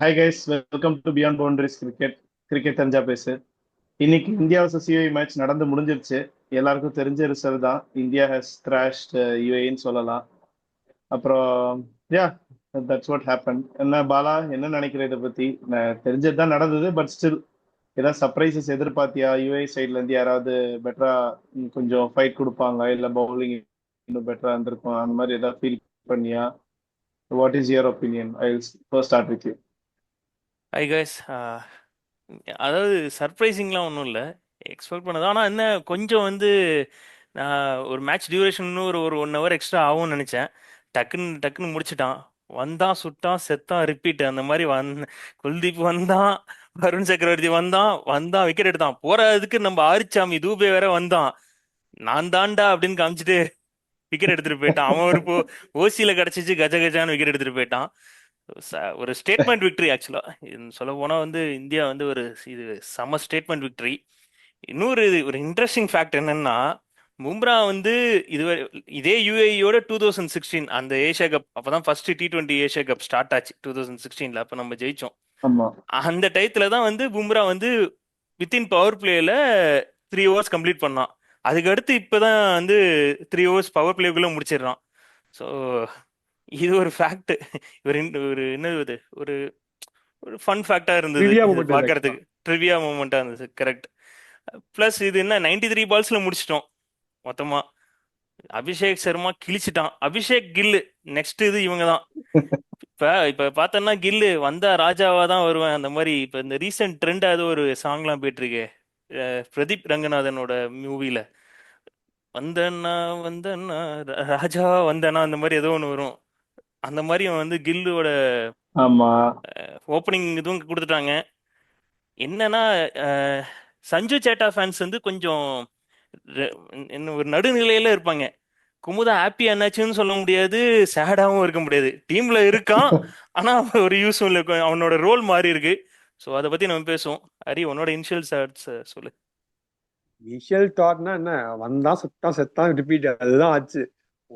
Hi guys, welcome to beyond boundaries cricket. Cricket தெரிஞ்சா பேசு. இன்னைக்கு இந்தியா vs யுஏஇ மேட்ச் நடந்து முடிஞ்சிருச்சு. எல்லாருக்கும் தெரிஞ்ச ரிசல்ட் தான். இந்தியா ஹஸ் கிராஷ்ட் யுஏஇன்னு சொல்லலாம். அப்புறம் யா, தட்ஸ் வாட் ஹேப்பன். என்ன பாலா, என்ன நினைக்கிற இதை பத்தி? நான் தெரிஞ்சது தான் நடந்தது, பட் ஸ்டில் ஏதாவது சர்ப்ரைசஸ் எதிர்பார்த்தியா? யுஏஇ சைட்ல இருந்து யாராவது பெட்டரா கொஞ்சம் ஃபைட் கொடுப்பாங்க, இல்ல பவுலிங் இன்னும் பெட்டரா இருந்திருக்கும், அந்த மாதிரி ஏதாவது ஃபீல் பண்ணியா? What is your opinion? I will first start with you. Hi guys. அதாவது சர்ப்ரைசிங்லாம் ஒன்றும் இல்லை, எக்ஸ்பெக்ட் பண்ணது. ஆனால் என்ன, கொஞ்சம் வந்து நான் ஒரு மேட்ச் டியூரேஷன் ஒரு ஒரு 1 ஹவர் எக்ஸ்ட்ரா ஆகும்னு நினச்சேன். டக்குன்னு டக்குன்னு முடிச்சிட்டான். வந்தான், சுட்டான், செத்தான், ரிப்பீட் அந்த மாதிரி குல்தீப் வந்தான், வருண் சக்கரவர்த்தி வந்தான் வந்தான் விக்கெட் எடுத்தான். போறதுக்கு நம்ம ஆரிச்சாமி தூபே வேற வந்தான். நான் தாண்டா அப்படின்னு காமிச்சிட்டு விக்கெட் எடுத்துட்டு போயிட்டான். அவன் ஒரு ஓசியில கிடைச்சிச்சு, கஜ கஜான்னு விக்கெட் எடுத்துட்டு போயிட்டான். ஒரு ஸ்டேட்மெண்ட் விக்டரி ஆக்சுவலா. சொல்ல போனா வந்து இந்தியா வந்து ஒரு இது செம ஸ்டேட்மெண்ட் விக்டரி. இன்னொரு ஒரு இன்ட்ரெஸ்டிங் ஃபேக்ட் என்னன்னா, பும்ரா வந்து இதுவரை இதே யுஏஇயோட 2016 அந்த ஏஷியா கப், அப்பதான் first T20 Asia cup start ஆச்சு 2016. அப்ப நம்ம ஜெயிச்சோம். ஆமா. அந்த டயத்துல தான் வந்து பும்ரா வந்து வித்தின் பவர் பிளேல 3 ஓவர்ஸ் கம்ப்ளீட் பண்ணான். அதுக்கு அடுத்து இப்பதான் வந்து 3 ஓவர்ஸ் பவர் பிளேக்குள்ள முடிச்சிடுறான். ஸோ இது ஒரு ஃபேக்ட். ஒரு என்னது இது, ஒரு ஒரு ஃபன் ஃபேக்டா இருந்தது ட்ரிவியா இது மூமெண்ட் இது ஆக்சுவலா. பார்க்கறதுக்கு. ட்ரிவியா மூமெண்டா இருந்தது, கரெக்ட். ப்ளஸ் இது என்ன 93 பால்ஸ்ல முடிச்சிட்டோம் மொத்தமா. அபிஷேக் சர்மா கிழிச்சிட்டான். அபிஷேக் கில்லு நெக்ஸ்ட் இது இவங்க தான். இப்ப இப்ப பார்த்தோம்னா கில்லு வந்தா ராஜாவா தான் வருவேன் அந்த மாதிரி. இப்ப இந்த ரீசெண்ட் ட்ரெண்ட் அது ஒரு சாங்லாம் போயிட்டு இருக்கு, பிரதீப் ரங்கநாதனோட மூவில. வந்தண்ணா வந்தண்ணா ராஜாவா வந்தண்ணா அந்த மாதிரி ஏதோ ஒன்று வரும். அந்த மாதிரி அவன் வந்து கில்லோட ஆமா. ஓப்பனிங் இதுவும் கொடுத்துட்டாங்க. என்னன்னா, அஹ், சஞ்சு சேட்டா ஃபேன்ஸ் வந்து கொஞ்சம் ரெ- என்ன ஒரு நடுநிலையில இருப்பாங்க. குமுதா ஹாப்பி என்னாச்சுன்னு சொல்ல முடியாது, சேடாவும் இருக்க முடியாது. டீம்ல இருக்கான், ஆனா அவன் ஒரு யூஸும் இல்லை, அவனோட ரோல் மாறி இருக்கு. ஸோ அதை பத்தி நம்ம பேசுவோம். ஹரி, உன்னோட இனிஷியல் ஷாட்ஸ் சொல்லு. இனிஷியல் தாட்னா என்ன? வந்தான், சுட்டான், செத்தான், ரிப்பீட், அதுதான் ஆச்சு.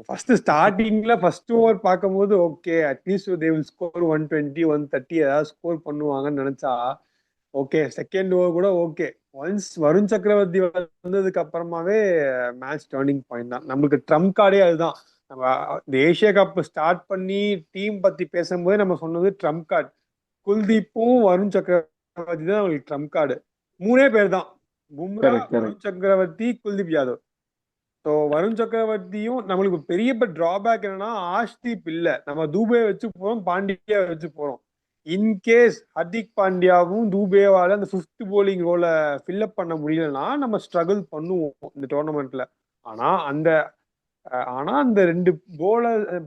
ஃபர்ஸ்ட் ஸ்டார்டிங்ல ஃபர்ஸ்ட் ஓவர் பார்க்கும்போது okay, at least they will score 120 130 ஏதாவது ஸ்கோர் பண்ணுவாங்கன்னு நினைச்சா ஓகே. செகண்ட் ஓவர் கூட ஓகே. ஒன்ஸ் வருண் சக்கரவர்த்தி வந்ததுக்கு அப்புறமாவே மேட்ச் டேர்னிங் பாயிண்ட் தான். நம்மளுக்கு ட்ரம்ப் கார்டே அதுதான். நம்ம இந்த ஏஷியா கப் ஸ்டார்ட் பண்ணி டீம் பத்தி பேசும்போது நம்ம சொன்னது ட்ரம்ப் கார்டு குல்தீப்பும் வருண் சக்கரவர்த்தி தான் நம்மளுக்கு ட்ரம்ப் கார்டு. மூணே பேர் தான், பும்ரா, கரெக்ட், கரெக்ட். வருண் சக்கரவர்த்தி, குல்தீப் யாதவ். ஸோ வருண் சக்கரவர்த்தியும் நம்மளுக்கு பெரிய டிராபேக் என்னன்னா ஆஷ்தீப் இல்ல. நம்ம தூபே வச்சு போறோம், பாண்டியா வச்சு போறோம். இன்கேஸ் ஹர்திக் பாண்டியாவும் தூபேவால அந்த ஃபிஃப்த் போலிங் ரோலை ஃபில்அப் பண்ண முடியலன்னா நம்ம ஸ்ட்ரகிள் பண்ணுவோம் இந்த டோர்னமெண்ட்ல. ஆனா அந்த ஆனா அந்த ரெண்டு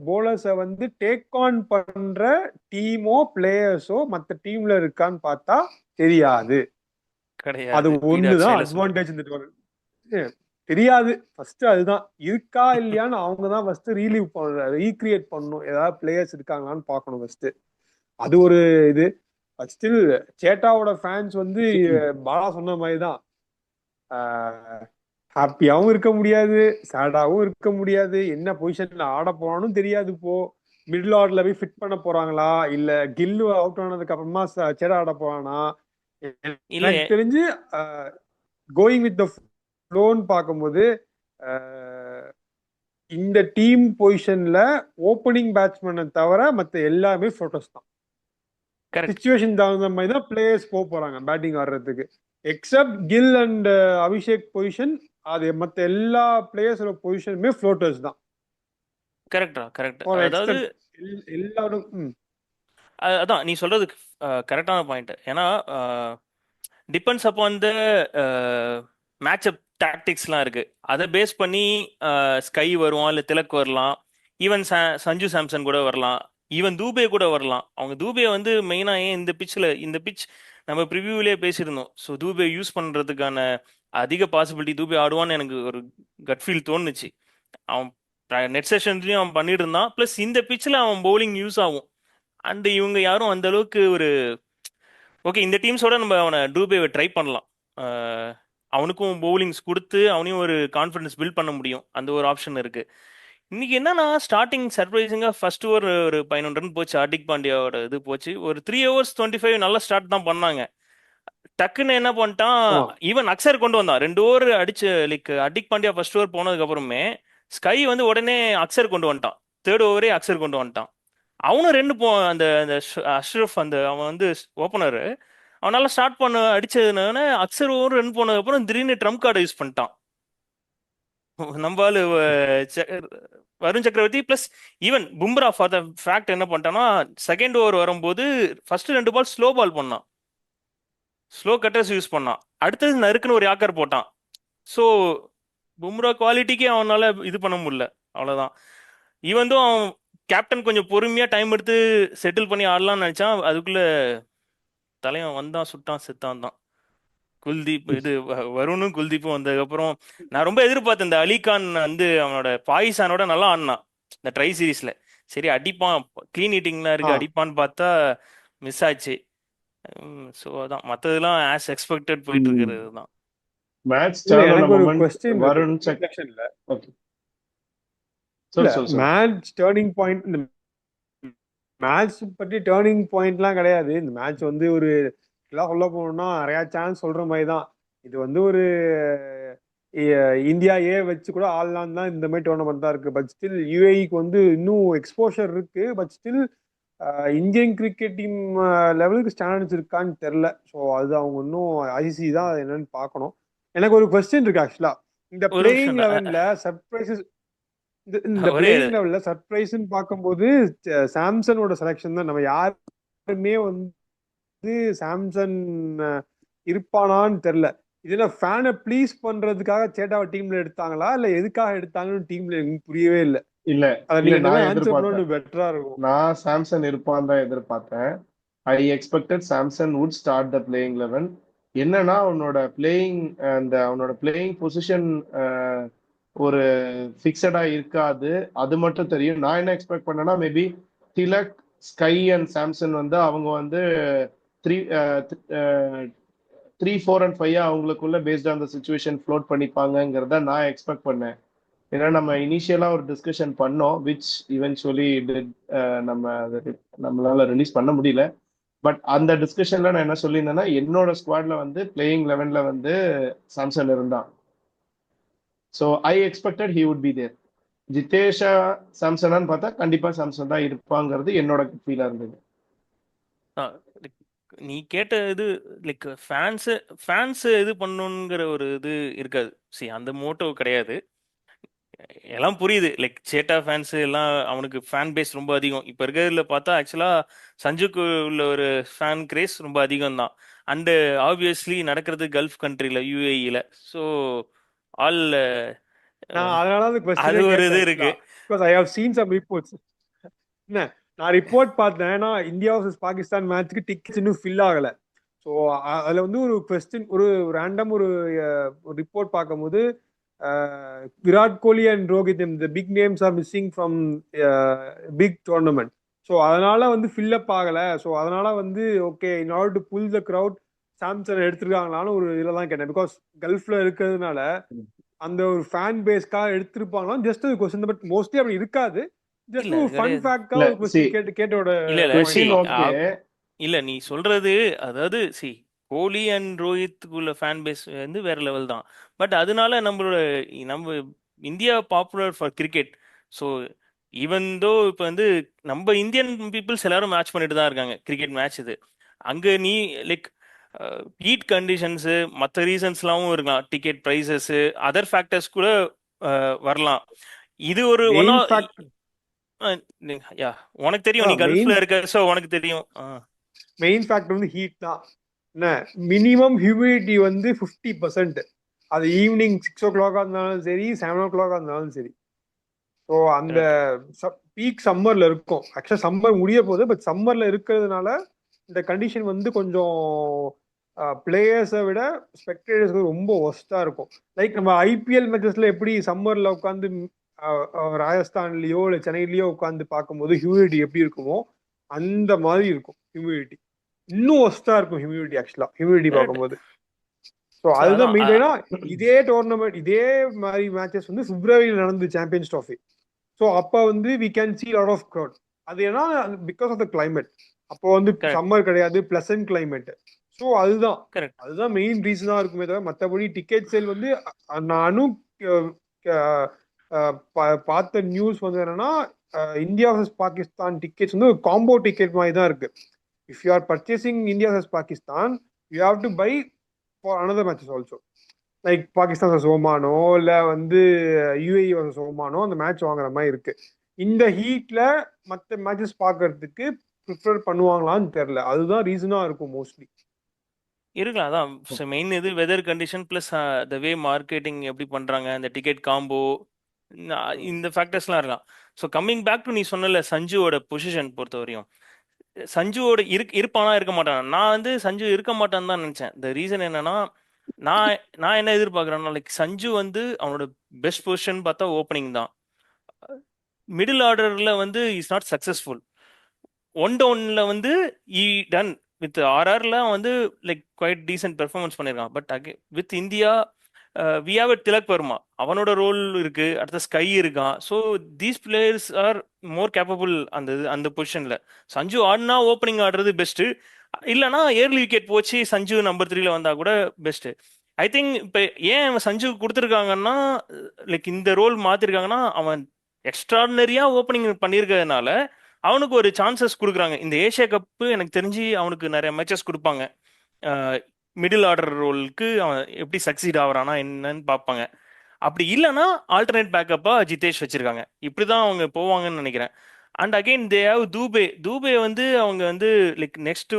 போலர்ஸை வந்து டேக் ஆன் பண்ற டீமோ பிளேயர்ஸோ மத்த டீம்ல இருக்கான்னு பார்த்தா தெரியாது. அது கிடையாது, பீடாக் ஒண்ணுதான் சைலஸ் மட்டும். அட்வான்டேஜ் இந்த tournament. தெரியாது. ஃபர்ஸ்ட் அதுதான், இருக்கா இல்லையான்னு அவங்க தான் ஃபர்ஸ்ட் ரீலீவ் பண்ண ரீக்ரியேட் பண்ணணும். ஏதாவது பிளேயர்ஸ் இருக்காங்களான்னு பார்க்கணும் ஃபர்ஸ்ட். அது ஒரு இது. ஸ்டில் சேட்டாவோட ஃபேன்ஸ் வந்து பாலா சொன்ன மாதிரி தான். ஹாப்பியாவும் இருக்க முடியாது, சேடாவும் இருக்க முடியாது. என்ன பொசிஷன்ல ஆட போறானும் தெரியாது. இப்போ மிடில் ஆர்டர்ல போய் ஃபிட் பண்ண போறாங்களா, இல்ல கில்லு அவுட் ஆனதுக்கு அப்புறமா சேடா ஆட போறானா? இல்ல, எனக்கு தெரிஞ்சு கோயிங் வித் த ஃப்ளோன்னு பார்க்கும்போது அஹ், இந்த டீம் பொசிஷன்ல ஓப்பனிங் பேட்ஸ்மேனை தவிர மற்ற எல்லாமே போட்டோஸ் தான். கரெக்ட். சுச்சுவேஷன் தகுந்த மாதிரி தான் பிளேயர்ஸ் போக போறாங்க பேட்டிங் ஆடுறதுக்கு. Except Gill and Abhishek position, அது மற்ற எல்லா பிளேயர்ஸோட பொசிஷனுமே ஃப்ளோட்டர்ஸ் தான். கரெக்டா, கரெக்ட். ஃபார் அதாவது எக்ஸ்டென்ட் எல்லாரும். அதான் நீ சொல்றது கரெக்டான பாயிண்ட். ஏன்னா டிபெண்ட்ஸ் அப்பான் த மேட்சப் டாக்டிக்ஸ்லாம் இருக்கு. அதை பேஸ் பண்ணி ஸ்கை வருவான், இல்லை திலக் வரலாம், ஈவன் சஞ்சு சாம்சன் கூட வரலாம், ஈவன் தூபே கூட வரலாம். அவங்க தூபே வந்து மெயினாக ஏன் இந்த பிச் நம்ம ப்ரிவியூலேயே பேசியிருந்தோம். ஸோ தூபே யூஸ் பண்ணுறதுக்கான அதிக பாசிபிலிட்டி தூபே ஆடுவான்னு எனக்கு ஒரு கட் ஃபீல் தோணுச்சு. அவன் நெட் செஷன்ஸ்லையும் அவன் பண்ணிட்டு இருந்தான். ப்ளஸ் இந்த பிச்சில் அவன் பவுலிங் யூஸ் ஆகும். அண்ட் இவங்க யாரும் அந்த அளவுக்கு ஒரு ஓகே, இந்த டீம்ஸோட நம்ம அவனை டூபேவை ட்ரை பண்ணலாம். அவனுக்கும் பவுலிங்ஸ் கொடுத்து அவனையும் ஒரு கான்ஃபிடன்ஸ் பில்ட் பண்ண முடியும். அந்த ஒரு ஆப்ஷன் இருக்கு. இன்னைக்கு என்னன்னா ஸ்டார்டிங் சர்ப்ரைசிங்கா ஃபர்ஸ்ட் ஒரு 11 ரன் போச்சு. ஹார்திக் பாண்டியாவோட இது போச்சு. ஒரு 3 overs 25 நல்ல ஸ்டார்ட் தான் பண்ணாங்க. டக்குன்னு என்ன பண்ணிட்டான், ஆமா. ஈவன் அக்சர் கொண்டு வந்தான். 2 ஓவர் அடிச்சு like Hardik Pandya first over போனதுக்கு அப்புறமே ஸ்கை வந்து உடனே அக்சர் கொண்டு வந்துட்டான். தேர்ட் ஓவரே அக்சர் கொண்டு வந்துட்டான். அவனும் அந்த அந்த அஷ்ரஃப் அந்த அவன் வந்து ஓப்பனர், அவனால ஸ்டார்ட் பண்ண அடிச்சதுனால அக்சர் ஓவர் ரன் போனதுக்கு அப்புறம் திடீர்னு ட்ரம்ப் கார்டை யூஸ் பண்ணிட்டான். நம்ம ஆளு ச- வருண் சக்கரவர்த்தி plus even Bumrah for the fact என்ன பண்ணிட்டான்னா, செகண்ட் ஓவர் வரும்போது ஃபர்ஸ்ட் 2 பால் ஸ்லோ பால் பண்ணான். ஸ்லோ கட்டர்ஸ் யூஸ் பண்ணான். அடுத்தது நறுக்குன்னு ஒரு யாக்கர் போட்டான். ஸோ பும்ரா குவாலிட்டிக்கே அவனால இது பண்ண முடியல. அவ்வளோதான். ஈவன் தான் அவன் கேப்டன் கொஞ்சம் பொறுமையா டைம் எடுத்து செட்டில் பண்ணி ஆடலாம்னு நினைச்சான். அதுக்குள்ள தலைவன் வந்தான், சுட்டான், செத்தான் தான். குல்தீப் இது வருணும் குல்தீப்பும் வந்ததுக்கப்புறம் நான் ரொம்ப எதிர்பார்த்தேன். இந்த அலிகான் வந்து அவனோட பாகிஸ்தானோட நல்லா ஆடினான் இந்த ட்ரை சீரீஸ்ல. சரி அடிப்பான், க்ளீன் ஹிட்டிங்லாம் ஆ இருக்கு, அடிப்பான்னு பார்த்தா மிஸ் ஆச்சு. ஸோ அதான் மற்றதெல்லாம் ஆஸ் எக்ஸ்பெக்டட் போயிட்டு இருக்கிறது தான். மேட்ச் இல்ல டர்ன் ஆன எனக்கு ஒரு மொமெண்ட் கொஸ்டின் இருக்கு வருண் சக் ரிஃப்ளெக்ஷன்ல. ஓகே இல்ல சொல் சொல் சொல் மேட்ச் டேர்னிங் பாயிண்ட், இந்த மேட்ச் பற்றி டேர்னிங் பாயிண்ட்லாம் கிடையாது. இந்த மேட்ச் வந்து ஒரு எல்லாம் சொல்ல போனோம்னா நிறைய சான்ஸ் சொல்ற மாதிரி தான். இது வந்து ஒரு இந்தியா ஏ வச்சு கூட ஆடலாம் தான் இந்த மாதிரி டோர்னமெண்ட் தான் இருக்கு. பட் ஸ்டில் யூஏஇக்கு வந்து இன்னும் எக்ஸ்போஷர் இருக்கு. But still Indian cricket team லெவலுக்கு ஸ்டாண்டர்ட்ஸ் இருக்கான்னு தெரில. ஸோ அது அவங்க இன்னும் ஐசிசி தான் அது என்னன்னு பார்க்கணும். எனக்கு ஒரு கொஸ்டின் இருக்கு ஆக்சுவலா. இந்த ஒரு பிளேயிங் நிமிஷம் லெவன்ல சர்ப்ரைசஸ், இந்த ஒரே பிளேயிங் லெவல்ல சர்ப்ரைஸ்ன்னு பார்க்கும்போது சாம்சனோட செலெக்ஷன் தான். நம்ம யாருமே வந்து சாம்சன் இருப்பானான்னு தெரியல. இதுல ஃபேனை ப்ளீஸ் பண்றதுக்காக சேட்டாவை டீம்ல எடுத்தாங்களா இல்ல எதுக்காக எடுத்தாங்கன்னு டீம்ல எனக்கு புரியவே இல்லை. இல்ல அதை இல்ல நீங்க நான் ஆன்சர் எதிர்பார்த்தேன். பண்ணணும், பெட்டரா இருக்கும். நான் சாம்சன் இருப்பான் தான் எதிர்பார்த்தேன். I expected Samson would start the playing 11. என்னன்னா அவனோட பிளேயிங் பொசிஷன் ஒரு ஃபிக்ஸடா இருக்காது, அது மட்டும் தெரியும். நான் என்ன எக்ஸ்பெக்ட் பண்ணேன்னா maybe Tilak, Sky and Samson வந்து அவங்க வந்து 3 4 and 5 அவங்களுக்குள்ள based on the situation float பண்ணிப்பாங்கிறத நான் எக்ஸ்பெக்ட் பண்ணேன். ஏன்னா நம்ம இனிஷியலா ஒரு டிஸ்கஷன் பண்ணோம் விச் இவென்ச்சுவலி நம்மளால ரிலீஸ் பண்ண முடியல. பட் அந்த டிஸ்கஷன்ல நான் என்ன சொல்லியிருந்தேன்னா, என்னோட ஸ்குவாட்ல வந்து பிளேயிங் 11ல வந்து சாம்சன் இருந்தான். So I expected he would be there. ஜிதேஷா சாம்சனான்னு பார்த்தா கண்டிப்பா சாம்சன் தான் இருப்பாங்கிறது என்னோட ஃபீலா இருந்தது. நீ கேட்ட இது லைக் ஃபேன்ஸ் இது பண்ணணுங்கிற ஒரு இது இருக்காது. சரி அந்த மோட்டோ கிடையாது. எல்லாம் புரியுது. லைக் சேட்டா ஃபேன்ஸ் எல்லாம் அவனுக்கு ஃபேன் பேஸ் ரொம்ப அதிகம். இப்போ இருக்கிறதுல பார்த்தா ஆக்சுவலாக சஞ்சுக்கு உள்ள ஒரு ஃபேன் கிரேஸ் ரொம்ப அதிகம் தான். அண்டு ஆப்வியஸ்லி நடக்கிறது கல்ஃப் கண்ட்ரியில் யூஏஇல. ஸோ ஆல் நான் அதனால அந்த அது கொஸ்டினே ஒரு இது கேட்டேன் இருக்கு. Because I have seen some reports. என்ன நான் ரிப்போர்ட் பார்த்தேன். ஏன்னா இந்தியா vs பாகிஸ்தான் மேட்ச்க்கு டிக்கெட்ஸ் இன்னும் ஃபில் ஆகல. ஸோ அதுல வந்து ஒரு கொஸ்டின், ஒரு ரேண்டம் ஒரு ரிப்போர்ட் பார்க்கும்போது விராட் கோலி அண்ட் ரோஹித் இந்த big names are missing from big tournament. So அதனால வந்து ஃபில்லப் ஆகல. ஸோ அதனால வந்து okay in order to pull the crowd Samson எடுத்திருக்காங்களான்னு ஒரு இதில் தான் கேட்டேன். பிகாஸ் கல்ஃப்ல இருக்கிறதுனால அந்த ஒரு ஃபேன் பேஸ்க்காக எடுத்திருப்பாங்களா ஜஸ்ட் ஒரு கொஸ்டின். பட் மோஸ்ட்லி அப்படி இருக்காது. ஜஸ்ட் இல்ல ஒரு ஃபன் கிடையாது. ஃபேக்டா இல்ல ஒரு கொஸ்டின் கேட்டோட இல்ல இல்ல கொஸ்டின் ஓகே. இல்ல நீ சொல்றது அதாவது கோலி அண்ட் ரோஹித்துக்குள்ள ஃபேன் பேஸ் வந்து வேற லெவல் தான். பட் அதனால நம்ம India popular for cricket. So even though இப்போ வந்து நம்ம இந்தியன் பீப்புள்ஸ் எல்லாரும் மேட்ச் பண்ணிட்டு தான் இருக்காங்க கிரிக்கெட் மேட்ச். இது அங்கே நீ லைக் ஹீட் கண்டிஷன்ஸு மற்ற ரீசன்ஸ்லாமும் இருக்கலாம். டிக்கெட் ப்ரைஸஸ் அதர் ஃபேக்டர்ஸ் கூட வரலாம். இது ஒரு மெயின் ஃபேக்ட். யா உனக்கு தெரியும், நீ கல்ஃப்ல இருக்க, ஸோ உனக்கு தெரியும். மெயின் ஃபேக்டர் வந்து ஹீட் தான். என்ன மினிமம் ஹியூமிடிட்டி வந்து 50%. அது ஈவினிங் 6 o'clock இருந்தாலும் சரி 7 o'clock இருந்தாலும் சரி. ஸோ அந்த பீக் சம்மர்ல இருக்கும். ஆக்சுவலா சம்மர் முடிய போகுது. பட் சம்மர்ல இருக்கிறதுனால இந்த கண்டிஷன் வந்து கொஞ்சம் பிளேயர்ஸை விட ஸ்பெக்டேட்டர்ஸ்க்கு ரொம்ப ஒஸ்டா இருக்கும். லைக் நம்ம ஐபிஎல் மேட்சஸ்ல எப்படி சம்மர்ல உட்காந்து ராஜஸ்தான்லயோ இல்லை சென்னையிலயோ உட்காந்து பார்க்கும்போது ஹியூமிடிட்டி எப்படி இருக்குமோ அந்த மாதிரி இருக்கும் ஹியூமிடிட்டி. இன்னும் ஒஸ்டா இருக்கும் ஹியூமிடிட்டி ஆக்சுவலா ஹியூமிடிட்டி பார்க்கும்போது. ஸோ அதுதான் மெயின். இதே டோர்னமெண்ட் இதே மாதிரி மேட்சஸ் வந்து பிப்ரவரியில் நடந்து சாம்பியன்ஸ் ட்ராஃபி. ஸோ அப்போ வந்து we can see lot of crowd. அது ஏன்னா பிகாஸ் ஆஃப் த climate. அப்போ வந்து கரெக்ட் சம்மர் கிடையாது, பிளசன்ட் climate. ஸோ அதுதான் கரெக்ட் அதுதான் மெயின் ரீசனா இருக்குமே தவிர மற்றபடி டிக்கெட் சேல் வந்து நானும் அஹ், அஹ், பார்த்த நியூஸ் வந்து என்னன்னா இந்தியா vs பாகிஸ்தான் டிக்கெட்ஸ் வந்து ஒரு காம்போ டிக்கெட் மாதிரி தான் இருக்கு. If you are purchasing India vs Pakistan you have to buy for another matches also. Like Pakistan vs ஓமானோ இல்ல வந்து யுஏஇ vs ஓமானோ அந்த மேட்ச் வாங்குற மாதிரி இருக்கு. இந்த ஹீட்ல மற்ற மேட்சஸ் பார்க்கறதுக்கு ப்ரிஃபர் பண்ணுவாங்களான்னு தெரியல. அதுதான் ரீசனா இருக்கும் மோஸ்ட்லி. இருக்கலாம். அதான் மெயின் இது weather condition plus the way marketing எப்படி பண்றாங்க, அந்த டிக்கெட் காம்போ, இந்த ஃபேக்டர்ஸ்லாம் இருக்கலாம். ஸோ கம்மிங் பேக் டு நீ சொன்னல சஞ்சுவோட பொசிஷன் பொறுத்த வரையும், சஞ்சுவோட இருப்பானா இருக்க மாட்டானா, நான் வந்து சஞ்சு இருக்க மாட்டான்னு தான் நினைச்சேன். த ரீசன் என்னன்னா, நான் நான் என்ன எதிர்பார்க்குறேன்னா, லைக் சஞ்சு வந்து அவனோட பெஸ்ட் பொசிஷன் பார்த்தா ஓப்பனிங் தான். மிடில் ஆர்டர்ல வந்து இஸ் நாட் சக்சஸ்ஃபுல். ஒன் டவுன்ல வந்து ஈ டன் வித் ஆர்ஆர்ல வந்து லைக் குவைட் டீசென்ட் பெர்ஃபார்மன்ஸ் பண்ணியிருக்கான். But with India we have Tilak Varma, அவனோட ரோல் இருக்கு, அடுத்த ஸ்கை இருக்கான். So these players are more capable அந்த பொசிஷன்ல. சஞ்சு ஆடினா ஓப்பனிங் ஆடுறது பெஸ்ட், இல்லைனா ஏர்லி விக்கெட் போச்சு சஞ்சு நம்பர் 3ல வந்தா கூட பெஸ்ட். ஐ திங்க் இப்போ ஏன் அவன் சஞ்சு கொடுத்துருக்காங்கன்னா, லைக் இந்த ரோல் மாத்திருக்காங்கன்னா, அவன் எக்ஸ்ட்ராடினரியா ஓப்பனிங் பண்ணியிருக்கிறதுனால அவனுக்கு ஒரு சான்சஸ் கொடுக்குறாங்க. இந்த ஏஷியா கப்பு எனக்கு தெரிஞ்சு அவனுக்கு நிறைய மேட்சஸ் கொடுப்பாங்க. மிடில் ஆர்டர் ரோலுக்கு அவன் எப்படி சக்சீட் ஆகுறானா என்னன்னு பார்ப்பாங்க. அப்படி இல்லைன்னா ஆல்டர்னேட் பேக்கப்பா ஜிதேஷ் வச்சிருக்காங்க. இப்படிதான் அவங்க போவாங்கன்னு நினைக்கிறேன். And again they have Dube வந்து அவங்க வந்து லைக் நெக்ஸ்ட்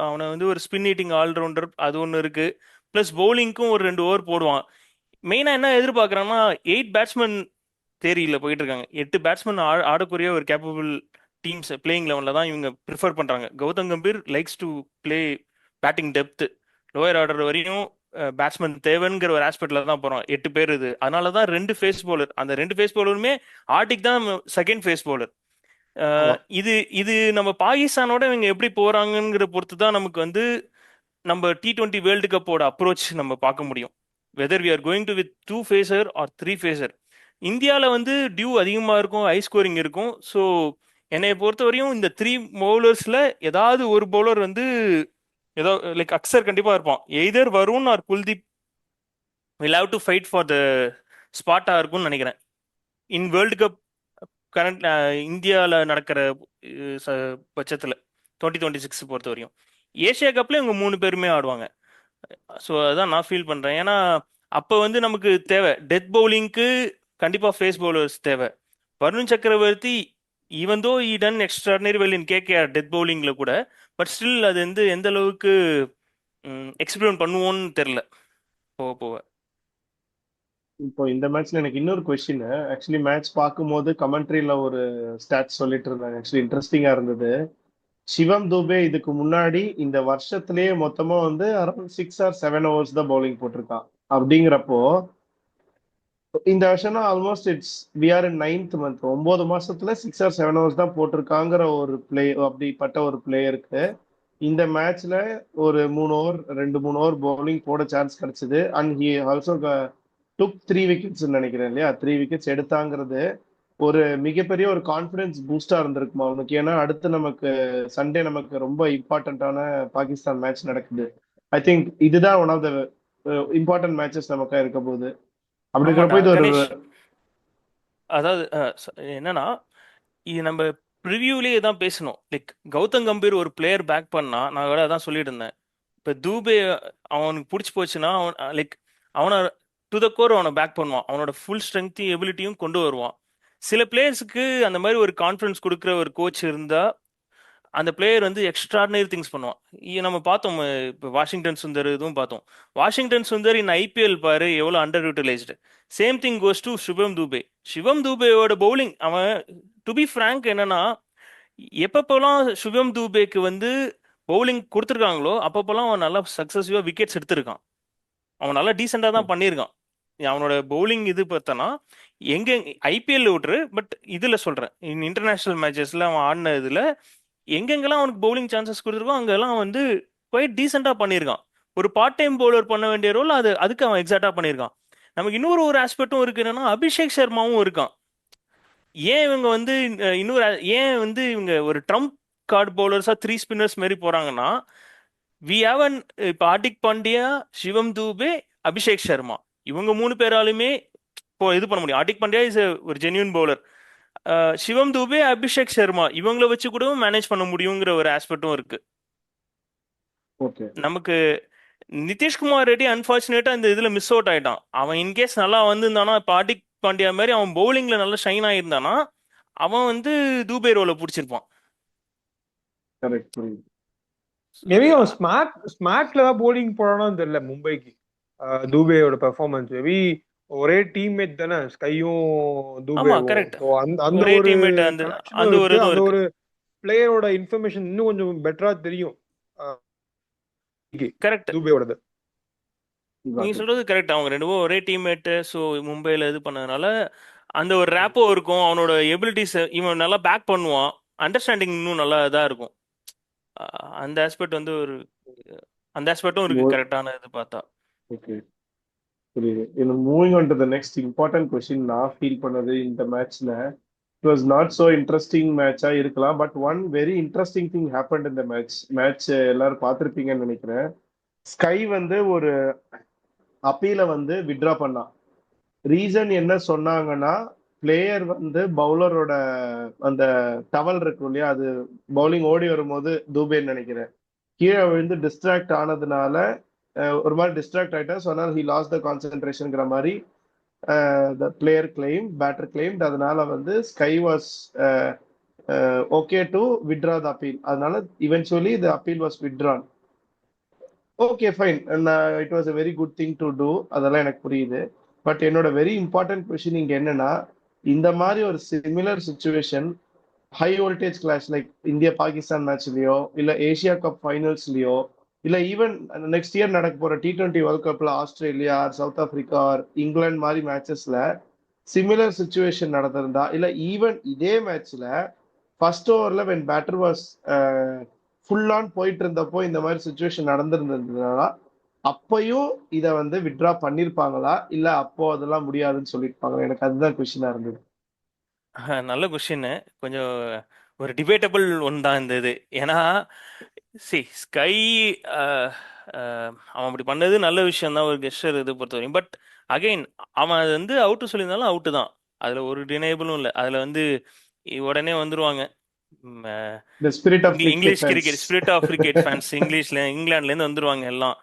அவனை வந்து ஒரு ஸ்பின் ஹிட்டிங் ஆல்ரவுண்டர் அது ஒன்று இருக்கு. ப்ளஸ் பவுலிங்க்கும் ஒரு 2 ஓவர் போடுவான். மெயினாக என்ன எதிர்பார்க்குறாங்கன்னா 8 பேட்ஸ்மேன் தேரியில போயிட்டு இருக்காங்க. 8 பேட்ஸ்மேன் ஆடக்கூடிய ஒரு கேப்பபிள் டீம்ஸ் பிளேயிங் லெவனில் தான் இவங்க ப்ரிஃபர் பண்ணுறாங்க. Gautam Gambhir likes to play batting depth, lower order வரையும் பேட்ஸ்மேன் தேவைங்கிற ஒரு ஆஸ்பெக்ட்ல தான் போகிறோம். 8 பேர் இது. அதனால தான் 2 ஃபேஸ் பவுலர், அந்த 2 ஃபேஸ் பவுலருமே ஆர்டிக் தான் செகண்ட் ஃபேஸ் பவுலர். இது இது நம்ம பாகிஸ்தானோட இவங்க எப்படி போறாங்கிற பொறுத்து தான் நமக்கு வந்து நம்ம T20 வேர்ல்டு கப்போட அப்ரோச் நம்ம பார்க்க முடியும். Whether we are going to with 2 pacer or 3 pacer. இந்தியாவில் வந்து டியூ அதிகமாக இருக்கும், ஹை ஸ்கோரிங் இருக்கும். ஸோ என்னை பொறுத்த வரையும் இந்த 3 பவுலர்ஸில் ஏதாவது ஒரு பவுலர் வந்து ஏதோ லைக் அக்சர் கண்டிப்பாக இருப்பான். Either Varun or Kuldeep will have to fight for the ஸ்பாட்டாக இருக்கும்னு நினைக்கிறேன். இன் வேர்ல்டு கப் கரண்ட் இந்தியாவில் நடக்கிற பட்சத்தில் 2026 பொறுத்த வரையும் ஏஷியா கப்ல இவங்க 3 பேருமே ஆடுவாங்க. ஸோ அதான் நான் ஃபீல் பண்றேன். ஏன்னா அப்போ வந்து நமக்கு தேவை டெத் பவுலிங்க்கு கண்டிப்பா ஃபேஸ் பவுலர்ஸ் தேவை. Varun Chakravarthy even though he done extraordinary well in KKR death பவுலிங்ல கூட, பட் ஸ்டில் அது வந்து எந்த அளவுக்கு எக்ஸ்பிரிமெண்ட் பண்ணுவோன்னு தெரியல போக போக. இப்போ இந்த மேட்ச்ல எனக்கு இன்னொரு கொஸ்டின். ஆக்சுவலி மேட்ச் பார்க்கும்போது கமெண்ட்ரியில ஒரு ஸ்டாட்ஸ் சொல்லிட்டு இருந்தாங்க. ஆக்சுவலி இன்ட்ரெஸ்டிங்கா இருந்தது. சிவம் துபே இதுக்கு முன்னாடி இந்த வருஷத்திலேயே மொத்தமா வந்து அரௌண்ட் 6 ஆர் 7 ஓவர்ஸ் தான் பவுலிங் போட்டிருக்கான். அப்படிங்கிறப்போ இந்த வருஷம்னா almost it's we are in 9th month. 9 மாசத்துல 6 ஆர் 7 ஓவர்ஸ் தான் போட்டிருக்காங்கிற ஒரு பிளே, அப்படிப்பட்ட ஒரு பிளேயருக்கு இந்த மேட்ச்ல ஒரு 3 ஓவர் 2-3 ஓவர் பவுலிங் போட சான்ஸ் கிடைச்சது. And he also took 3 wickets நினைக்கிறேன் இல்லையா? 3 விக்கெட்ஸ் எடுத்தாங்கிறது ஒரு மிகப்பெரிய ஒரு கான்ஃபிடன்ஸ் பூஸ்டா இருந்திருக்குமா அவனுக்கு? ஏன்னா அடுத்து நமக்கு சண்டே நமக்கு ரொம்ப இம்பார்ட்டன்டான பாகிஸ்தான் மேட்ச் நடக்குது. ஐ திங்க் இதுதான் one of the important matches நமக்கா இருக்க போகுது. அப்படி ஆமாடா இருக்கிறப்ப இது ஒரு கணேஷ், அதாவது என்னன்னா இது நம்ம ப்ரிவியூலேயே தான் பேசணும். லைக் கௌதம் கம்பீர் ஒரு பிளேயர் பேக் பண்ணா, நான் கூட அதான் சொல்லிட்டு இருந்தேன். இப்போ தூபே அவனுக்கு பிடிச்சி போச்சுன்னா அவன் லைக் அவனை டு த கோர் அவனை பேக் பண்ணுவான், அவனோட ஃபுல் ஸ்ட்ரென்த்தையும் எபிலிட்டியும் கொண்டு வருவான். சில பிளேயர்ஸுக்கு அந்த மாதிரி ஒரு கான்ஃபிடன்ஸ் கொடுக்குற ஒரு கோச் இருந்தா அந்த பிளேயர் வந்து எக்ஸ்ட்ராடினரி திங்ஸ் பண்ணுவான். நம்ம பார்த்தோம், இப்போ வாஷிங்டன் சுந்தர் இதுவும் பார்த்தோம். வாஷிங்டன் சுந்தர் இன் ஐபிஎல் பாரு எவ்வளோ underutilised. Same thing goes to Shivam Dube. Shivam தூபேயோட பவுலிங் அவன் டு பி ஃப்ராங்க் என்னன்னா, எப்பப்போலாம் சிவம் தூபேக்கு வந்து பவுலிங் கொடுத்துருக்காங்களோ அப்பப்போலாம் அவன் நல்லா சக்ஸஸிவாக விக்கெட்ஸ் எடுத்திருக்கான். அவன் நல்லா டீசெண்டாக தான் பண்ணியிருக்கான். அவனோட பவுலிங் இது பார்த்தனா எங்க ஐபிஎல் விட்டுரு, பட் இதில் சொல்கிறேன், இன்டர்நேஷ்னல் மேட்சஸில் அவன் ஆடின இதில் எங்கெங்கெல்லாம் அவனுக்கு பவுலிங் சான்சஸ் கொடுத்துருக்கோ அங்கெல்லாம் வந்து குவைட் டீசெண்டாக பண்ணியிருக்கான். ஒரு பார்ட் டைம் பவுலர் பண்ண வேண்டிய ரோல் அதுக்கு அவன் எக்ஸாக்டாக பண்ணியிருக்கான். நமக்கு இன்னொரு ஆஸ்பெக்டும் இருக்கு, என்னன்னா அபிஷேக் சர்மாவும் இருக்கான். ஏன் இவங்க வந்து இன்னொரு ஏன் வந்து இவங்க ஒரு ட்ரம்ப் கார்டு பவுலர்ஸா 3 ஸ்பின்னர்ஸ் மாதிரி போறாங்கன்னா, வி ஹேவன் இப்போ ஹார்திக் பாண்டியா, சிவம் தூபே, அபிஷேக் சர்மா, இவங்க 3 பேராலுமே இப்போ இது பண்ண முடியும். ஹார்திக் பாண்டியா இஸ் ஒரு ஜென்யூன் பவுலர். சிவம் தூபே, அபிஷேக் சர்மா இவங்கள வச்சு கூட மேனேஜ் பண்ண முடியுங்கிற ஒரு ஆஸ்பெக்டும் இருக்கு. ஓகே. நமக்கு நிதிஷ்குமார் ரெட்டி அன்பார்ச்சுனேட்டா இந்த இதுல மிஸ் அவுட் ஆயிட்டான். அவன் இன்கேஸ் நல்லா வந்திருந்தானா, இப்போ ஹார்திக் பாண்டியா மாதிரி அவன் பவுலிங்ல நல்லா ஷைன் ஆயிருந்தானா, அவன் வந்து தூபே ரோல பிடிச்சிருப்பான். கரெக்ட், புரியுது. மேபி அவன் ஸ்மார்ட்ல தான் போலிங் போறானான்னு தெரியல மும்பைக்கு. தூபேயோட பெர்ஃபார்மன்ஸ் மேபி ஒரே டீம்மேட் தானே ஸ்கையும் ஆமா, தூபேவும். கரெக்ட். ஸோ அந்த ஒரே ஒரு டீம்மேட், அந்த கனெக்ஷனும் அந்த ஒரு இருக்கு. இதுவும் அந்த இருக்கு. ஒரு பிளேயரோட இன்ஃபர்மேஷன் இன்னும் கொஞ்சம் பெட்டரா தெரியும் கரெக்ட், தூபேயோடது. நீங்க சொல்றது கரெக்ட். அவங்க 2 பேரும் ஒரே டீம்மேட்டு. ஸோ மும்பைல இது பண்ணதுனால அந்த ஒரு ரேப்போ இருக்கும். அவனோட எபிலிட்டிஸ் இவன் நல்லா பேக் பண்ணுவான். அண்டர்ஸ்டாண்டிங் இன்னும் நல்லா இதா இருக்கும். அந்த ஆஸ்பெக்ட் வந்து ஒரு அந்த ஆஸ்பெக்டும் இருக்கு கரெக்டான இது பார்த்தா. ஓகே, புரியுது. இன்னும் moving on to the next important question நான் ஃபீல் பண்ணது இந்த மேட்ச்ல, it was not so interesting மேட்சா இருக்கலாம், but one very interesting thing happened இந்த மேட்ச் எல்லாரும் பார்த்திருப்பீங்கன்னு நினைக்கிறேன். ஸ்கை வந்து ஒரு அப்பீல வந்து வித்ட்ரா பண்ணான். ரீசன் என்ன சொன்னாங்கன்னா, பிளேயர் வந்து பவுலரோட அந்த டவல் இருக்கும் இல்லையா, அது பவுலிங் ஓடி வரும்போது தூபேன்னு நினைக்கிறேன், கீழே விழுந்து டிஸ்ட்ராக்ட் ஆனதுனால ஒரு மாதிரி டிஸ்ட்ராக்ட் ஆயிட்டா. ஸோ அதனால ஹி லாஸ் த கான்சென்ட்ரேஷன்ங்கிற மாதிரி the player claim, batter claim. அதனால வந்து Sky was okay to withdraw the appeal. அதனால eventually the appeal was withdrawn. Okay, fine. It was a very good thing to do. அதெல்லாம் எனக்கு புரியுது. But என்னோட very important question இங்க என்னன்னா, இந்த மாதிரி ஒரு similar situation high voltage clash like India Pakistan மேட்ச்லயோ, இல்ல ஏசியா கப் ஃபைனல்ஸ்லயோ, இல்ல ஈவன் நெக்ஸ்ட் இயர் நடக்க போற T20 வேர்ல்ட் கப்ல ஆஸ்திரேலியா, சவுத் ஆப்பிரிக்கா, இங்கிலாந்து மாதிரி மேட்சஸ்ல சிமிலர் சுச்சுவேஷன் நடந்திருந்தா, இல்ல ஈவன் இதே மேட்ச்ல ஃபர்ஸ்ட் ஓவர்ல when batter was full on போயிட்டு இருந்தப்போ இந்த மாதிரி சுச்சுவேஷன் நடந்திருந்ததுனால அப்பயும் இத வந்து வித்ட்ரா பண்ணிருப்பாங்களா, இல்ல அப்போ அதெல்லாம் முடியாதுன்னு சொல்லிருப்பாங்களா? எனக்கு அதுதான் கொஸ்டினா இருந்தது. நல்ல கொஸ்டின். கொஞ்சம் ஒரு டிபேட்டபிள் ஒன் தான் இந்த இது. ஏன்னா ஸ்கை அவன் அப்படி பண்ணது நல்ல விஷயம் தான் ஒரு கெஸ்டர் இது பொறுத்தவரைக்கும். பட் அகைன் அவன் அது வந்து அவுட்டு சொல்லியிருந்தாலும் அவுட்டு தான். அதுல ஒரு டினேபிளும் இல்லை. அதுல வந்து உடனே வந்துருவாங்க The spirit of cricket English fans. Cricket, spirit of cricket fans இங்கிலாந்துல இருந்து வந்துருவாங்க எல்லாம்.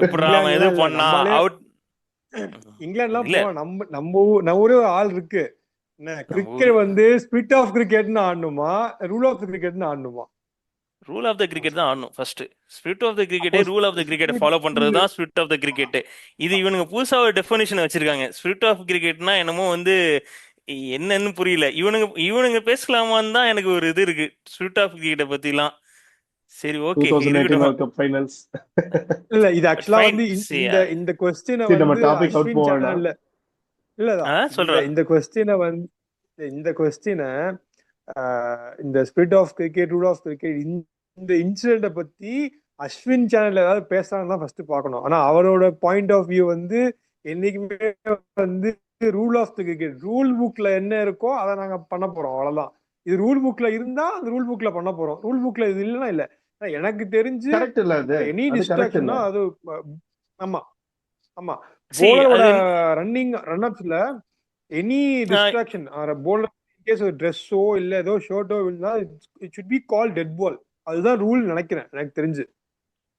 எப்படா அவன் எது இங்கிலாந்துலாம் இல்ல, பண்ணா நம்மளே அவுட் இங்கிலாந்துலாம் இல்ல. போவோம். நம்ம ஊரே ஒரு ஆள் இருக்கு. என்ன கிரிக்கெட் வந்து ஸ்பிரிட் ஆஃப் கிரிக்கெட்னு ஆடணுமா, ரூல் ஆஃப் கிரிக்கெட்னு ஆடணுமா? ரூல் ஆஃப் த கிரிக்கெட் தான் ஆடணும் ஃபர்ஸ்ட். ஸ்பிரிட் ஆஃப் த கிரிக்கெட்டே rule of the cricket follow பண்றது தான் ஸ்பிரிட் ஆஃப் த கிரிக்கெட். இது இவனுங்க புதுசா ஒரு டெஃபினேஷன் வச்சிருக்காங்க. ஸ்பிரிட் ஆஃப் கிரிக்கெட்னா என்னமோ வந்து என்னன்னு புரியல. இவனுங்க பேசலாமான்னு தான் எனக்கு ஒரு இது இருக்கு ஸ்பிரிட் ஆஃப் கிரிக்கெட்டை பத்திலாம். சரி, ஓகே 2018 இருக்கட்டும். World cup finals. இல்ல இது பட் ஆக்சுவலா ஃபைன். வந்து இந்த கொஸ்டினை சரி, நம்ம வந்து டாபிக் அவுட் அஸ்வின் போவேனா? சேனல்ல இல்லதான் சொல்றேன். இந்த கொஸ்டினை வந்து இந்த கொஸ்டினை இந்த spirit of cricket, rule of cricket, இந்த இன்சிடென்ட்டை பத்தி அஸ்வின் சேனல்ல ஏதாவது பேசுறான்னு தான் ஃபர்ஸ்ட் பார்க்கணும். ஆனா அவரோட பாயிண்ட் ஆஃப் வியூ வந்து என்னைக்குமே வந்து rule of the cricket, rule புக்ல என்ன இருக்கோ அதை நாங்க பண்ண போறோம், அவ்வளவுதான். இது ரூல் புக்ல இருந்தா அந்த ரூல் புக்ல பண்ண போறோம், ரூல் புக்ல இது இல்லைன்னா இல்ல. எனக்கு தெரிஞ்சு கரெக்ட் இல்ல அது? எனி அது கரெக்ட் இல்ல. டிஸ்ட்ராக்ஷன்னா அது ஆமா ஆமா See, போலரோட அது ரன்னிங் ரன்அப்ஸ்ல எனி டிஸ்ட்ராக்ஷன் போலர் கேஸ் ஒரு ட்ரெஸ்ஸோ இல்ல ஏதோ ஷர்ட்டோ விழுந்தா it should be call dead ball. அதுதான் ரூல் நினைக்கிறேன் எனக்கு தெரிஞ்சு.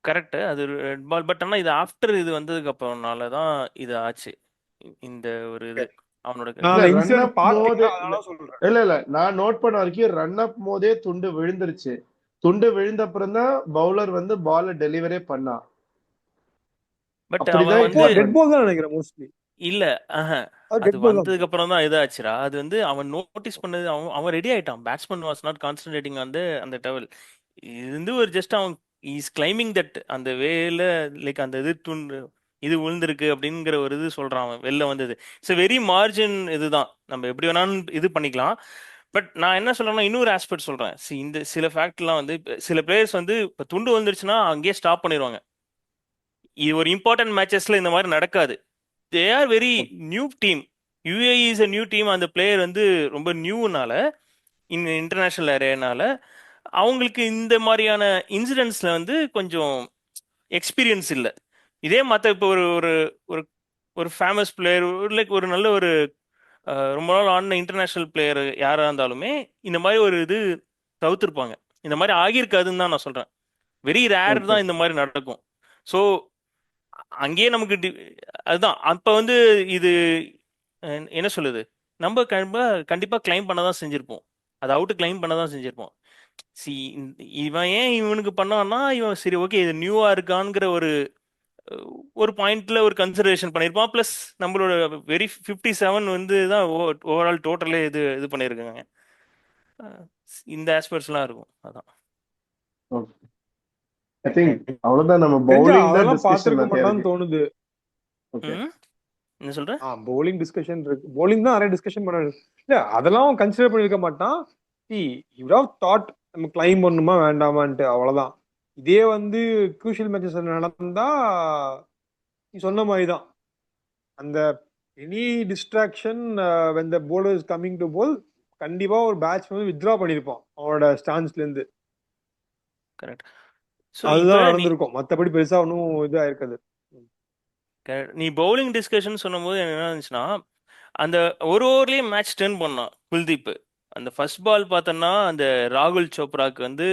கரெக்ட், அது ரெட் பால். பட் ஆனா இது ஆஃப்டர் இது வந்ததுக்கு அப்புறம்னால தான் இது ஆச்சு. இந்த ஒரு இது அவனோட நான் இல்ல அந்த ரன் இன்சிடென்ட் அப் பார்த்தேன், போதே அதனால சொல்றேன். இல்ல நான் நோட் பண்ண வரைக்கும் ரன் அப் போதே துண்டு விழுந்துருச்சு. துண்டு விழுந்த அப்புறம் தான் பவுலர் வந்து பால டெலிவரே பண்ணா. பட் அவன் அப்படிதான் வந்து டெட் பால் தான் நினைக்கிறேன் மோஸ்ட்லி. இல்ல, அது டெட் பால் தான். வந்ததுக்கு அப்புறம் தான் இதாச்சுரா. அது வந்து அவன் நோட்டீஸ் பண்ணது, அவன் ரெடி ஆயிட்டான். Batsman was not concentrating on அந்த டவல். இது வந்து ஒரு ஜஸ்ட் அவன் இஸ் கிளைமிங் தட் அந்த வேல லைக் அந்த இது துண்டு இது விழுந்திருக்கு அப்படிங்கிற ஒரு இது சொல்றான். அவன் வெளில வந்தது இட்ஸ் வெரி மார்ஜின். இதுதான் நம்ம எப்படி வேணாலும் இது பண்ணிக்கலாம். பட் நான் என்ன சொல்றேன்னா இன்னொரு ஆஸ்பெக்ட் சொல்றேன். இந்த சில ஃபேக்ட்லாம் வந்து சில பிளேயர்ஸ் வந்து இப்போ துண்டு வந்துருச்சுன்னா அங்கேயே ஸ்டாப் பண்ணிடுவாங்க. இது ஒரு இம்பார்ட்டன்ட் மேட்சஸ்ல இந்த மாதிரி நடக்காது. They are very new team. UAE is a new team. அந்த பிளேயர் வந்து ரொம்ப நியூனால இன்டர்நேஷனல் ஏரியானால அவங்களுக்கு இந்த மாதிரியான இன்சிடென்ட்ஸ்ல வந்து கொஞ்சம் எக்ஸ்பீரியன்ஸ் இல்லை. இதே மற்ற இப்போ ஒரு ஒரு ஒரு ஒரு ஃபேமஸ் பிளேயர், லைக் ஒரு நல்ல ஒரு ரொம்ப நாள் ஆடின இன்டர்நேஷனல் பிளேயர் யாராக இருந்தாலுமே இந்த மாதிரி ஒரு இது தவிர்த்திருப்பாங்க. இந்த மாதிரி ஆகியிருக்காதுன்னு தான் நான் சொல்கிறேன். Very rare okay. தான் இந்த மாதிரி நடக்கும். ஸோ அங்கேயே நமக்கு அதுதான் அப்போ வந்து இது என்ன சொல்லுது, நம்ம கண்டிப்பாக கிளைம் பண்ண தான் செஞ்சுருப்போம். அதை அவுட்டு கிளைம் பண்ண தான் செஞ்சுருப்போம். சி இவன் ஏன் இவனுக்கு பண்ணான்னா இவன் சரி ஓகே இது நியூவா இருக்கான்ங்கிற ஒரு ஒரு பாயிண்ட்ல ஒரு கன்சிடரேஷன் பண்ணியிருப்பான். ப்ளஸ் நம்மளோட வெரி 57 வந்து தான் ஓவரால் டோட்டலே இது இது பண்ணியிருக்காங்க. இந்த ஆஸ்பெக்ட்ஸ்லாம் இருக்கும். அதான் ஓகே. ஐ திங்க் அவ்வளவுதான். நம்ம தெரிஞ்சு பவுலிங் தான் அதெல்லாம் டிஸ்கஷன் பார்த்திருக்க நிறைய மாட்டான்னு இருக்கு. தோணுது. ஓகே. என்ன சொல்ற? பவுலிங் டிஸ்கஷன் இருக்கு. பவுலிங் தான் நிறைய டிஸ்கஷன் பண்ண இல்ல, அதெல்லாம் அவன் கன்சிடர் பண்ணிருக்க மாட்டான். தாட் நம்ம கிளைம் பண்ணுமா வேண்டாமான்ட்டு, அவ்வளவுதான். இதே வந்து crucial மேட்சஸ் நடந்தா நீ சொன்ன மாதிரி தான். அந்த any distraction when the bowler is coming to bowl, கண்டிப்பா ஒரு பேட்ஸ்மேன் வித்ட்ரா பண்ணிருப்பான் அவனோட ஸ்டான்ஸ்ல இருந்து. கரெக்ட். ஸோ இப்போ அதுதான் நடந்திருக்கும். மத்தபடி பெருசா ஒன்றும் இதா இருக்காது. நீ பவுலிங் டிஸ்கஷன் சொன்னும்போது என்ன இருந்துச்சுன்னா, அந்த ஒரு ஓவர்லயே மேட்ச் டர்ன் பண்ணான் குல்தீப். அந்த ஃபர்ஸ்ட் பால் பார்த்தோன்னா அந்த ராகுல் சோப்ராக்கு வந்து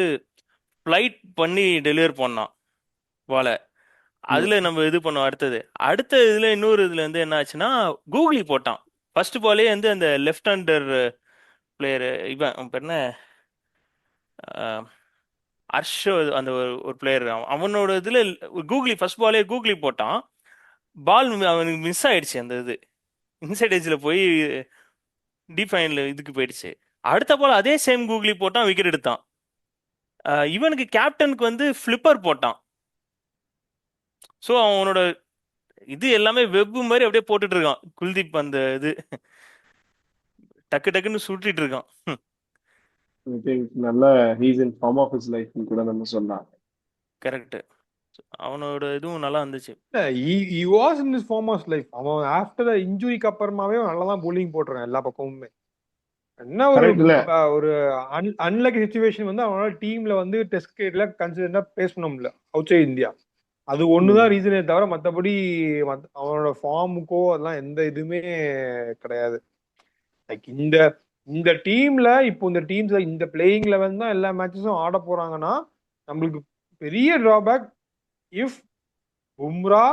ஃப்ளைட் பண்ணி டெலிவர் பண்ணான் பாலை. அதுல நம்ம இது பண்ணோம். அடுத்த இதுல இன்னொரு இதுல வந்து என்ன ஆச்சுன்னா கூகுளி போட்டான். ஃபர்ஸ்ட் பாலே வந்து அந்த லெஃப்ட் ஹேண்டர் பிளேயர் இவன் அவன் பேர் என்ன, ஹர்ஷ், அந்த ஒரு பிளேயர் அவனோட இதுல கூகுளி ஃபர்ஸ்ட் பாலே கூகுளி போட்டான். பால் அவனுக்கு மிஸ் ஆயிடுச்சு. அந்த இது இன்சைட் ஏஜ்ல போய் டிஃபைன்ல இதுக்கு போயிடுச்சு. அடுத்த பால் அதே சேம் கூகுளி போட்டான், விக்கெட் எடுத்தான். இவனுக்கு கேப்டனுக்கு வந்து ஃபிளிப்பர் போட்டான். ஸோ அவனோட இது எல்லாமே வெப் மாதிரி அப்படியே போட்டுட்டு இருக்கான் குல்தீப். அந்த இது டக்கு டக்குன்னு சுட்டிட்டு இருக்கான். ஐ திங்க் நல்ல he's in form of his life கூட நம்ம சொல்லலாம். கரெக்ட். அவனோட இதுவும் நல்லா இருந்துச்சு. he was in his form of life. அவன் ஆஃப்டர் இன்ஜுரிக்கு அப்புறமாவே நல்லா தான் bowling போட்டுருக்கான் எல்லா பக்கமுமே. என்ன ஒரு கரெக்ட் இல்ல? ஒரு அன்லக்கி சுச்சுவேஷன் வந்து அவனோட டீம்ல வந்து டெஸ்ட் கிரிக்கெட்ல கன்சிடரா பேஸ் பண்ண முடியல அவுட் சைட் இந்தியா. அது ஒண்ணுதான் ரீசனே தவிர மத்தபடி அவனோட ஃபார்முக்கோ அதெல்லாம் எந்த இதுவுமே கிடையாது. லைக் இந்த டீம்ல இப்போ இந்த டீம்ஸ்ல இந்த பிளேயிங் லெவன் தான் எல்லா மேட்சஸும் ஆட போறாங்கன்னா நம்மளுக்கு பெரிய டிராபேக் இஃப் பும்ரா,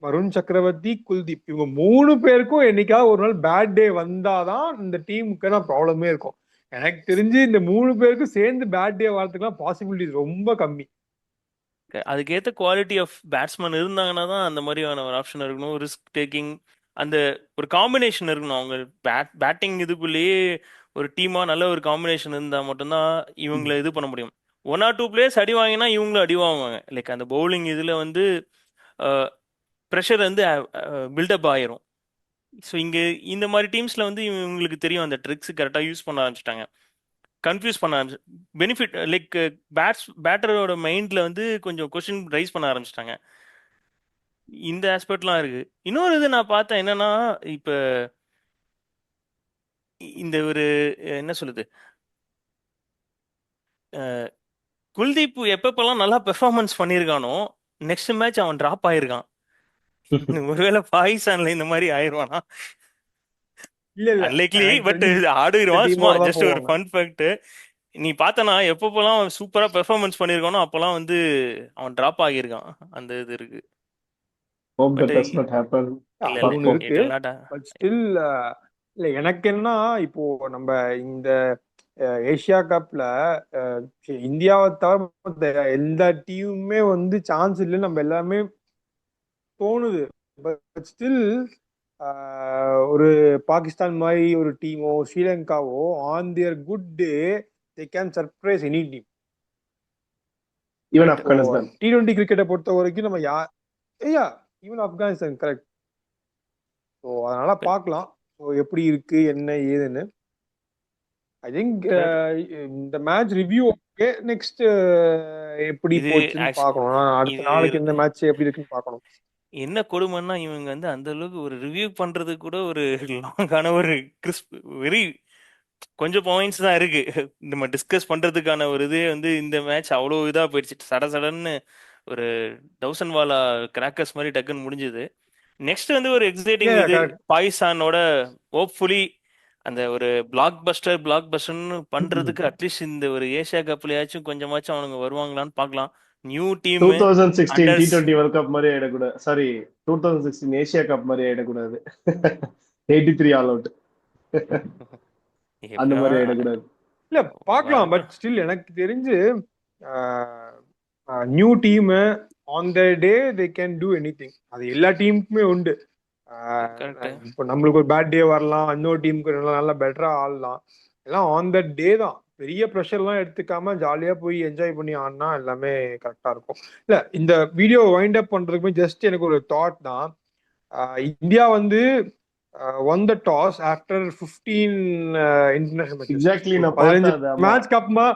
வருண் சக்கரவர்த்தி, குல்தீப் இவங்க 3 பேருக்கும் என்னைக்காவது ஒரு நாள் பேட் டே வந்தாதான் இந்த டீமுக்கு தான் ப்ராப்ளமே இருக்கும். எனக்கு தெரிஞ்சு இந்த 3 பேருக்கும் சேர்ந்து பேட் டே வரதுக்குலாம் பாசிபிலிட்டி ரொம்ப கம்மி. அதுக்கேற்ற குவாலிட்டி ஆஃப் பேட்ஸ்மேன் இருந்தாங்கன்னா தான் அந்த மாதிரியான ஒரு ஆப்ஷன் இருக்கணும். ரிஸ்க் டேக்கிங் அந்த ஒரு காம்பினேஷன் இருக்கணும். அவங்க பேட்டிங் இதுக்குள்ளேயே ஒரு டீமா நல்ல ஒரு காம்பினேஷன் இருந்தா மட்டும்தான் இவங்களை இது பண்ண முடியும். 1 or 2 பிளேயர்ஸ் அடி வாங்கினா இவங்களும் அடி வாங்குவாங்க. லைக் அந்த பவுலிங் இதுல வந்து ப்ரெஷர் வந்து பில்டப் ஆயிரும். ஸோ இங்கே இந்த மாதிரி டீம்ஸில் வந்து இவங்களுக்கு தெரியும் அந்த ட்ரிக்ஸ் கரெக்டாக யூஸ் பண்ண ஆரம்பிச்சிட்டாங்க. கன்ஃபியூஸ் பண்ண ஆரம்பிச்சு பெனிஃபிட் லைக் பேட்டரோட மைண்டில் வந்து கொஞ்சம் கொஸ்டின் ரைஸ் பண்ண ஆரம்பிச்சிட்டாங்க. இந்த ஆஸ்பெக்ட்லாம் இருக்கு. இன்னொரு இது நான் பார்த்தேன் என்னன்னா, இப்போ இந்த ஒரு என்ன சொல்லுது, குல்தீப் எப்பப்பெல்லாம் நல்லா பெர்ஃபார்மன்ஸ் பண்ணியிருக்கானோ நெக்ஸ்ட் மேட்ச் அவன் டிராப் ஆயிருக்கான். ஒருவேளை பாகிஸ்தான்ல இந்த மாதிரி ஆயிடுவானா? இல்ல இல்ல அன்லைக்லி, எனக்கு பட் தெரிஞ்சு ஆடுவான். சும்மா டீமோட தான் ஜஸ்ட் ஒரு போவாங்க. Fun fact. நீ பார்த்தனா எப்பப்பெல்லாம் சூப்பரா பெர்ஃபார்மன்ஸ் பண்ணியிருக்கானோ அப்பெல்லாம் வந்து அவன் டிராப் ஆகியிருக்கான். அந்த இது இருக்கு. Hope that but does not happen. இல்ல அது இல்ல ஒண்ணு இருக்கு. it will not but still இல்ல எனக்கு என்னன்னா இப்போ நம்ம இந்த ஏசியா கப்ல இந்தியாவை தவிர மத்த எல்லா டீமுமே வந்து சான்ஸ் இல்லைன்னு நம்ம எல்லாமே தோணுது. பட் ஸ்டில் ஒரு பாகிஸ்தான் மாதிரி ஒரு டீமோ ஸ்ரீலங்காவோ on their good day they can surprise any team. Even Afghanistan. T20 கிரிக்கெட்டை பொறுத்த வரைக்கும் நம்ம ஈவன் ஆப்கானிஸ்தான் கரெக்ட். ஸோ அதனால பார்க்கலாம் எப்படி இருக்கு என்ன ஏதுன்னு. ஐ திங்க் இந்த மேட்ச் ரிவ்யூ ஓகே. நெக்ஸ்ட் எப்படி இது போச்சுன்னு பார்க்கணும். அடுத்த நாளைக்கு இந்த மேட்ச் எப்படி இருக்குன்னு பார்க்கணும். என்ன கொடுமைன்னா இவங்க வந்து அந்த அளவுக்கு ஒரு ரிவ்யூ பண்றது கூட ஒரு லாங்கான ஒரு கிறிஸ்ப் வெரி கொஞ்சம் பாயிண்ட்ஸ் தான் இருக்கு நம்ம டிஸ்கஸ் பண்றதுக்கான ஒரு இதே வந்து இந்த மேட்ச் அவ்வளோ இதா போயிடுச்சு சடன்னு ஒரு தௌசண்ட் வாலா கிராக்கர்ஸ் மாதிரி டக்குன்னு முடிஞ்சது. நெக்ஸ்ட் வந்து ஒரு எக்ஸைட்டிங் இது கரெக்ட். பாகிஸ்தானோட ஹோப்ஃபுல்லி அந்த ஒரு பிளாக் பஸ்டர்னு பண்றதுக்கு அட்லீஸ்ட் இந்த ஒரு ஏசியா கப்லயாச்சும் கொஞ்சமாச்சும் அவனுங்க வருவாங்களான்னு பார்க்கலாம். New team 2016 அண்டர்ஸ் T20 world cup மாதிரி ஆயிடக்கூடாது. சாரி, 2016 ஏசியா கப் மாதிரி ஆயிடக்கூடாது. 83 ஆல் அவுட் அந்த மாதிரி ஆயிடக்கூடாது. இல்ல பார்க்கலாம். பட் ஸ்டில் எனக்கு தெரிஞ்சு new team on the day they can do anything. அது எல்லா டீமுக்குமே உண்டு. இப்போ நம்மளுக்கு ஒரு பேட் டே வரலாம், இன்னொரு டீமுக்கு நல்லா பெட்டரா ஆடலாம். எல்லாம் ஆன் த டே தான். பெரிய ப்ரெஷர்லாம் எடுத்துக்காம ஜாலியா போய் என்ஜாய் பண்ணி ஆடினா எல்லாமே கரெக்டா இருக்கும். இல்ல இந்த வீடியோ வைண்ட் அப் பண்றதுக்குமே ஜஸ்ட் எனக்கு ஒரு தாட் தான். இந்தியா வந்து ஒன் த டாஸ் ஆஃப்டர் 15 இன்டர்நேஷனல் எக்ஸாக்ட்லி நான் 15 பார்த்தேன் அது. மேட்ச் கப்மா.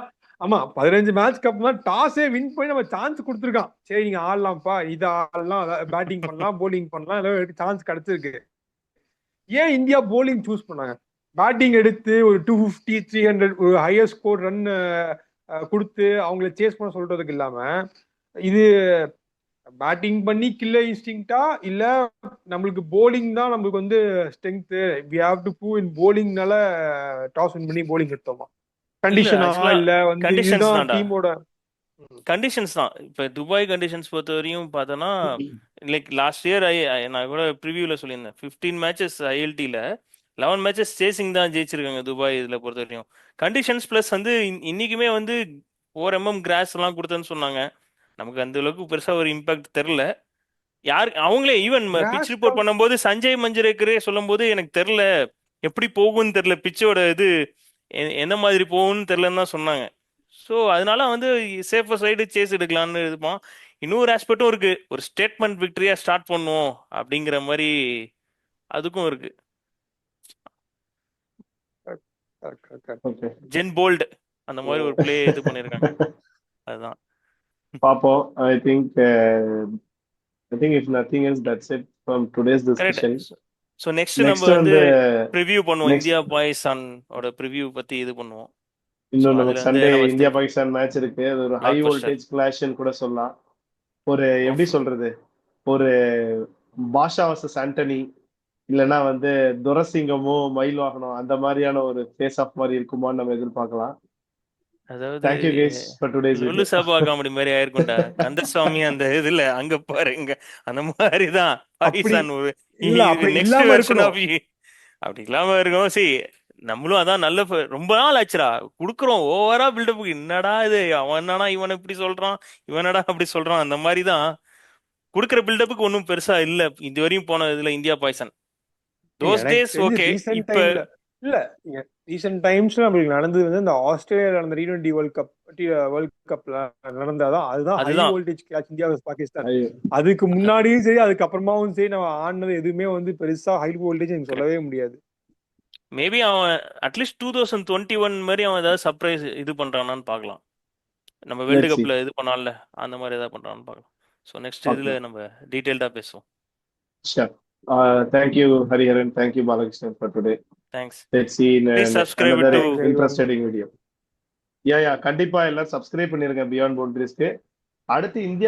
ஆமா 15 மேட்ச் கப்மா டாஸே வின் பண்ணி நம்ம சான்ஸ் கொடுத்துருக்கான். சரி நீங்க ஆடலாம்ப்பா, இது ஆடலாம், பேட்டிங் பண்ணலாம், போலிங் பண்ணலாம், எல்லாம் சான்ஸ் கிடைச்சிருக்கு. ஏன் இந்தியா போலிங் சூஸ் பண்ணாங்க? பேட்டிங் எடுத்து ஒரு 250 300 ஒரு ஹையர் ஸ்கோர் ரன் கொடுத்து அவங்களை சேஸ் பண்ண சொல்றதுக்கு இல்லாம இது பேட்டிங் பண்ணி கில்லர் இன்ஸ்டிங்டா இல்ல நம்மளுக்கு போலிங் தான் நம்மளுக்கு வந்து strength, we have to prove in போலிங்னால டாஸ் வின் பண்ணி போலிங் எடுத்தோமா? கண்டிஷனா இல்ல வந்து இதுதான் டீமோட கண்டிஷன்ஸ் தான். இப்ப துபாய் கண்டிஷன்ஸ் பொறுத்த வரையும் பார்த்தோன்னா லைக் லாஸ்ட் இயர் நான் கூட ப்ரிவியூல சொல்லியிருந்தேன் 15 மேட்சஸ் ஐஎல்டில 11 மேட்சஸ் சேசிங் தான் ஜெயிச்சிருக்காங்க துபாய். இதுல பொறுத்த வரையும் கண்டிஷன்ஸ் பிளஸ் வந்து இன்னைக்குமே வந்து 4 mm கிராஸ் எல்லாம் கொடுத்தேன்னு சொன்னாங்க. நமக்கு அந்த அளவுக்கு பெருசா ஒரு இம்பாக்ட் தெரில. யாரு அவங்களே ஈவன் பிச் ரிப்போர்ட் பண்ணும்போது சஞ்சய் மஞ்சரேக்கரே சொல்லும் போது எனக்கு தெரில எப்படி போகும்னு தெரில, பிச்சோட இது எந்த மாதிரி போகும்னு தெரிலன்னு தான் சொன்னாங்க. ஸோ அதனால வந்து சேஃபர் சைடு சேஸ் எடுக்கலாம்னு இருப்பான். இன்னொரு ஆஸ்பெக்டும் இருக்கு, ஒரு ஸ்டேட்மெண்ட் விக்டரியா ஸ்டார்ட் பண்ணுவோம் அப்படிங்கிற மாதிரி அதுக்கும் இருக்கு. ஜென் போல்ட் அந்த மாதிரி ஒரு பிளே இது பண்ணிருக்காங்க. அதுதான் பாப்போம். I think if nothing else, that's it from today's discussion. So next நம்ம வந்து ப்ரிவியூ பண்ணுவோம். இந்தியா பாகிஸ்தான் ஓட ப்ரிவியூ பத்தி இது பண்ணுவோம். இன்னும் நமக்கு சண்டே இந்தியா பாகிஸ்தான் மேட்ச் இருக்கு. அது ஒரு ஹை வோல்டேஜ் கிளாஷ்னு கூட சொல்லலாம். ஒரு எப்படி சொல்றது, ஒரு பாஷா வர்சஸ் ஆண்டனி இல்லைன்னா வந்து துரசிங்கமும் மயில் வாகனம் அந்த மாதிரியான ஒரு ஃபேஸ் ஆஃப் மாதிரி இருக்குமான்னு நம்ம எதிர்பார்க்கலாம். அதாவது சபா காமெடி மாதிரி ஆயிருக்கும்டா. கந்தசுவாமி அந்த இதுல அங்க பாருங்க அந்த மாதிரிதான் பாகிஸ்தான் அப்படி இல்லாம இருக்கும். சரி நம்மளும் அதான் நல்ல ரொம்ப நாள் ஆச்சுடா குடுக்குறோம் ஓவரா பில்டப்புக்கு. என்னடா இது அவன் என்னடா இவன் இப்படி சொல்றான், இவனடா அப்படி சொல்றான், அந்த மாதிரிதான் குடுக்குற பில்டப்புக்கு ஒன்றும் பெருசா இல்ல இது வரையும் போன இதுல India Pakistan. Those days okay. இப்ப இல்ல ரீசன்ட் டைம்ஸ்ல நம்மளுக்கு நடந்தது வந்து இந்த ஆஸ்திரேலியா நடந்த T20 வேர்ல்ட் கப்ல நடந்தாதான் அதுதான் high voltage clash India Pakistan. அதுக்கு முன்னாடியும் சரி அதுக்கப்புறமாவும் சரி நம்ம ஆடினது எதுவுமே வந்து பெருசா ஹை வோல்டேஜ் எனக்கு சொல்லவே முடியாது. மேபி அவன் அட்லீஸ்ட் 2021 மாதிரி அவன் ஏதாவது சர்ப்ரைஸ் இது பண்றானான்னு பார்க்கலாம். நம்ம வேர்ல்டு கப்ல இது பண்ணால அந்த மாதிரி ஏதாவது பண்றான்னு பார்க்கலாம். ஸோ நெக்ஸ்ட் இதுல நம்ம டீடைல்டா பேசுவோம். Thank you Hariharan, thank you Balakrishnan for today. Thanks. Let's see in another interesting video. கண்டிப்பா எல்லாரும் சப்ஸ்கிரைப் பண்ணிருங்க பியாண்ட் பவுண்டரிஸ்க்கு. அடுத்து இந்தியா